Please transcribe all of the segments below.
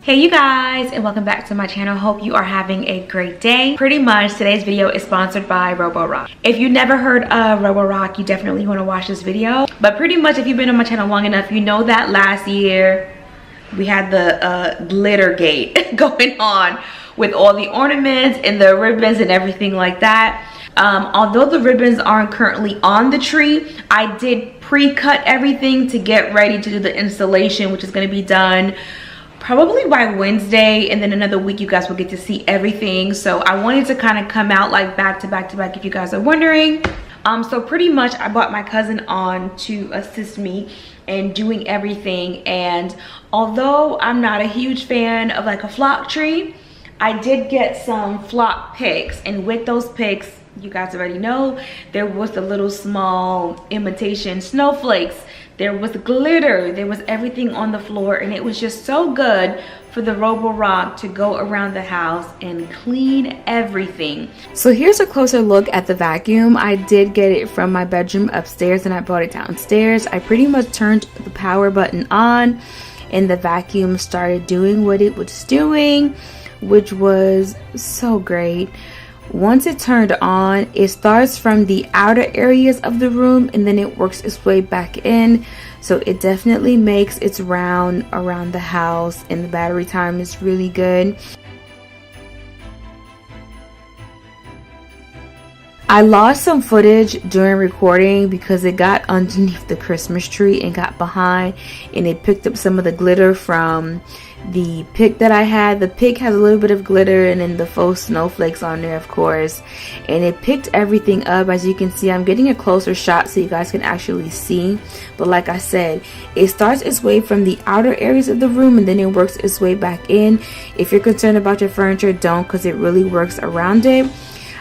Hey you guys, and welcome back to my channel. Hope you are having a great day. Pretty much today's video is sponsored by Roborock. If you've never heard of Roborock, you definitely want to watch this video. But pretty much if you've been on my channel long enough, you know that last year we had the glitter gate going on with all the ornaments and the ribbons and everything like that. Although the ribbons aren't currently on the tree, I did pre-cut everything to get ready to do the installation, which is going to be done probably by Wednesday, and then another week you guys will get to see everything. So I wanted to kind of come out like back to back to back, if you guys are wondering. So pretty much I brought my cousin on to assist me in doing everything, and although I'm not a huge fan of like a flock tree, I did get some flock picks, and with those picks, you guys already know, there was the little small imitation snowflakes, there was glitter, there was everything on the floor, and it was just so good for the Roborock to go around the house and clean everything. So here's a closer look at the vacuum. I did get it from my bedroom upstairs and I brought it downstairs. I pretty much turned the power button on and the vacuum started doing what it was doing, which was so great. Once it turned on, it starts from the outer areas of the room and then it works its way back in. So it definitely makes its round around the house, and the battery time is really good. I lost some footage during recording because it got underneath the Christmas tree and got behind, and it picked up some of the glitter from the pick that I had. The pick has a little bit of glitter and then the faux snowflakes on there, of course, and it picked everything up. As you can see, I'm getting a closer shot so you guys can actually see, but like I said, it starts its way from the outer areas of the room and then it works its way back in. If you're concerned about your furniture, don't, because it really works around it.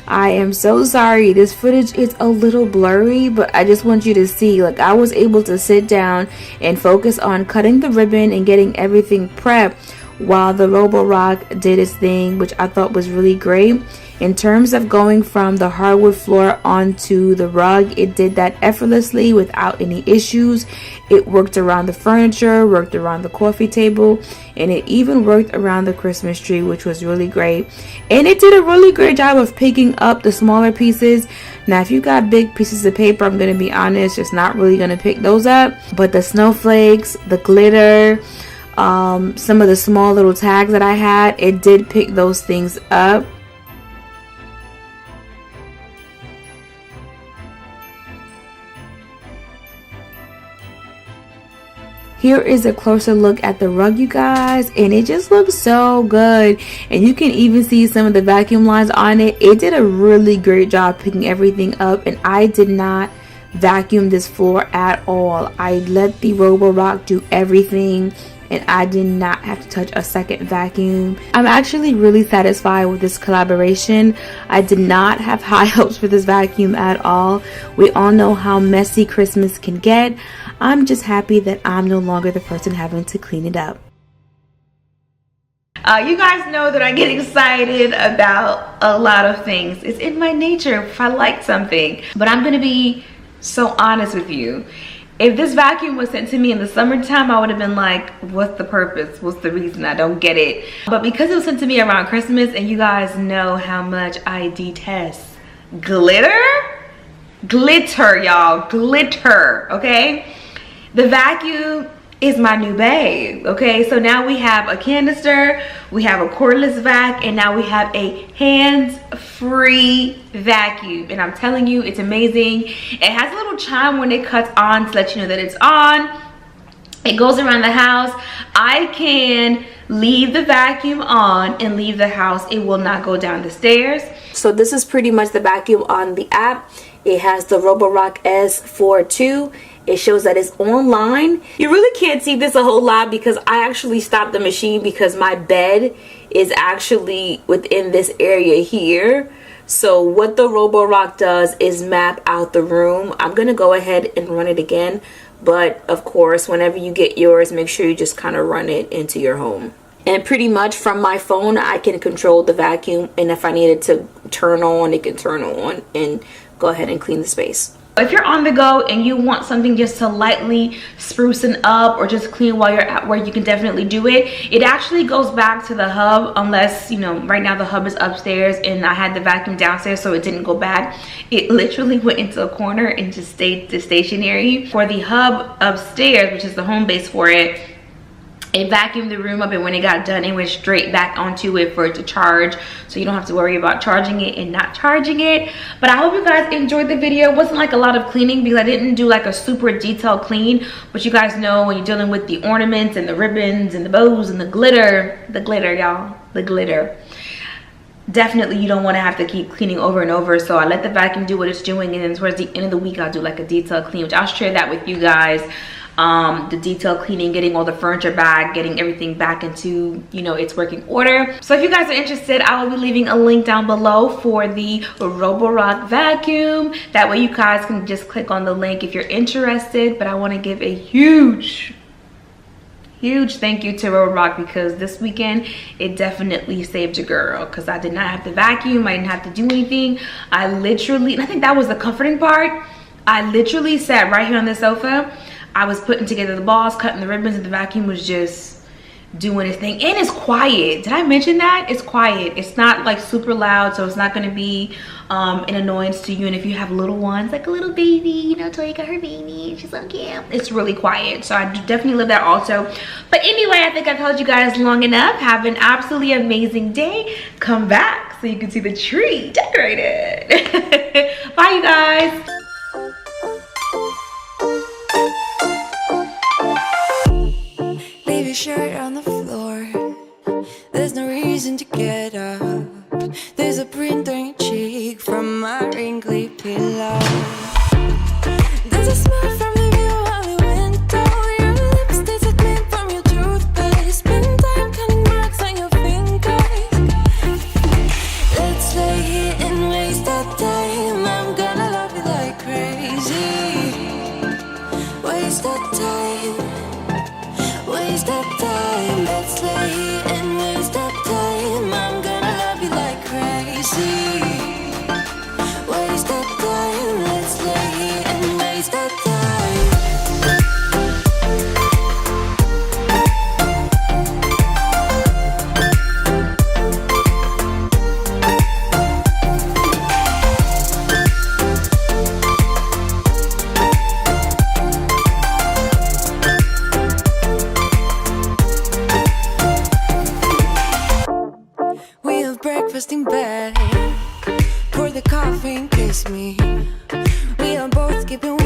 I am so sorry, this footage is a little blurry, but I just want you to see, like, I was able to sit down and focus on cutting the ribbon and getting everything prepped while the Roborock did its thing, which I thought was really great. In terms of going from the hardwood floor onto the rug, it did that effortlessly without any issues. It worked around the furniture, worked around the coffee table, and it even worked around the Christmas tree, which was really great. And it did a really great job of picking up the smaller pieces. Now, if you got big pieces of paper, I'm going to be honest, it's not really going to pick those up. But the snowflakes, the glitter, some of the small little tags that I had, it did pick those things up. Here is a closer look at the rug, you guys, and it just looks so good. And you can even see some of the vacuum lines on it. It did a really great job picking everything up, and I did not vacuum this floor at all. I let the Roborock do everything, and I did not have to touch a second vacuum. I'm actually really satisfied with this collaboration. I did not have high hopes for this vacuum at all. We all know how messy Christmas can get. I'm just happy that I'm no longer the person having to clean it up. You guys know that I get excited about a lot of things. It's in my nature if I like something. But I'm gonna be so honest with you. If this vacuum was sent to me in the summertime, I would have been like, what's the purpose? What's the reason? I don't get it. But because it was sent to me around Christmas, and you guys know how much I detest glitter. Glitter, y'all. Glitter, okay? The vacuum is my new babe, okay? So now we have a canister, we have a cordless vac, and now we have a hands-free vacuum. And I'm telling you, it's amazing. It has a little chime when it cuts on to let you know that it's on. It goes around the house. I can leave the vacuum on and leave the house. It will not go down the stairs. So this is pretty much the vacuum on the app. It has the Roborock S42. It shows that it's online. You really can't see this a whole lot because I actually stopped the machine because my bed is actually within this area here. So what the Roborock does is map out the room. I'm gonna go ahead and run it again, but of course, whenever you get yours, make sure you just kind of run it into your home. And pretty much from my phone, I can control the vacuum, and if I needed to turn on, it can turn on and go ahead and clean the space. If you're on the go and you want something just to lightly sprucing up or just clean while you're at work, you can definitely do it. It actually goes back to the hub, unless, you know, right now the hub is upstairs and I had the vacuum downstairs, so it didn't go back. It literally went into a corner and just stayed stationary. For the hub upstairs, which is the home base for it, it vacuumed the room up, and when it got done, it went straight back onto it for it to charge, so you don't have to worry about charging it and not charging it. But I hope you guys enjoyed the video. It wasn't like a lot of cleaning because I didn't do like a super detailed clean, but you guys know when you're dealing with the ornaments and the ribbons and the bows and the glitter y'all, the glitter, definitely you don't want to have to keep cleaning over and over. So I let the vacuum do what it's doing, and then towards the end of the week I'll do like a detailed clean, which I'll share that with you guys. The detailed cleaning, getting all the furniture back, getting everything back into, you know, its working order. So if you guys are interested, I will be leaving a link down below for the Roborock vacuum. That way you guys can just click on the link if you're interested. But I want to give a huge thank you to Roborock, because this weekend it definitely saved your girl, because I did not have to vacuum, I didn't have to do anything. I literally, and I think that was the comforting part, I literally sat right here on the sofa. I was putting together the balls, cutting the ribbons, and the vacuum was just doing its thing. And it's quiet. Did I mention that? It's quiet. It's not like super loud, so it's not going to be an annoyance to you. And if you have little ones, like a little baby, you know, Toya got her baby, she's so cute. It's really quiet, so I definitely love that also. But anyway, I think I've told you guys long enough. Have an absolutely amazing day. Come back so you can see the tree decorated. Bye, you guys. Shirt on the floor, there's no reason to get up. There's a print on your cheek from my wrinkly pillow. There's a smell from the view on the window. Your lips taste a clean from your toothpaste. Spend time counting marks on your fingers. Let's lay here and waste our time. I'm gonna love you like crazy. Waste our time. Waste that time, let's lay here and waste that time. I'm gonna love you like crazy. Waste that time, let's lay here and waste that breakfast in bed, pour the coffee and kiss me. We are both keeping